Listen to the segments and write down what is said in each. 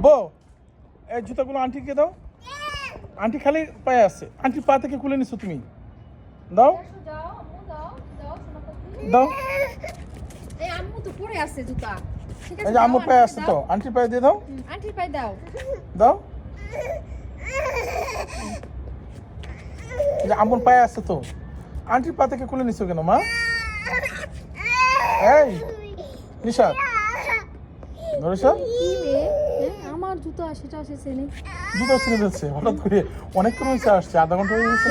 বউ এই জুতাগুলো আন্টিকে দাও। আন্টি খালি পায়ে আছে, আন্টির পা থেকে খুলে নিছো তুমি। দাও দাও। এই আম্মু তো পরে আছে জুতা। ঠিক আছে, এই যে আম্মু পায়ে আছে তো, আন্টির পায়ে দিয়ে দাও। আন্টির পায়ে দাও। দাও। এই যে আম্মুর পায়ে আছে তো, আন্টির পা থেকে খুলে নিছো কেন মা? এই নিশাদ নরিশা, আমার জুতো সেটা এসেছে নি। জুতো ছিঁড়ে যাচ্ছে হঠাৎ করে, অনেকক্ষণ হয়েছে আসছে, আধা ঘন্টা হয়ে গেছে।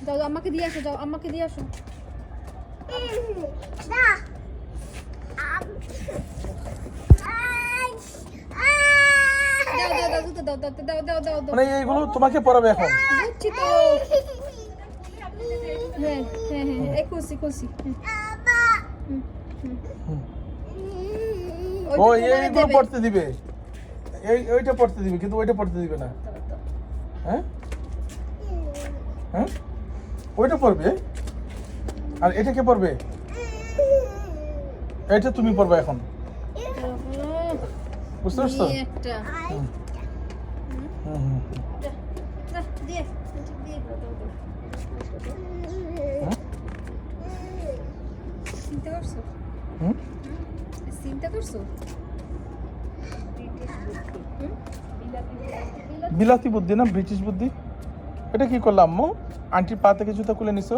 যাও আমাকে দিয়ে আসো, যাও আমাকে দিয়ে আসো। মানে এইগুলো তোমাকে পড়াবে এখন। বুঝছি তো। হ্যাঁ হ্যাঁ হ্যাঁ, এই খুশি খুশি। ও এইগুলো পড়তে দিবে, ওইটা পড়তে দিবে, কিন্তু ওইটা পড়তে দিবে না। হ্যাঁ হ্যাঁ, ওইটা পড়বে আর এটা কে পড়বে? এটা তুমি পড়বে এখন, বুঝতে পারছো? চিন্তা করছো? বিলাতি বুদ্ধি না ব্রিটিশ বুদ্ধি। এটা কি করলাম আম্মু? আন্টির পা থেকে জুতা খুলে নিছো।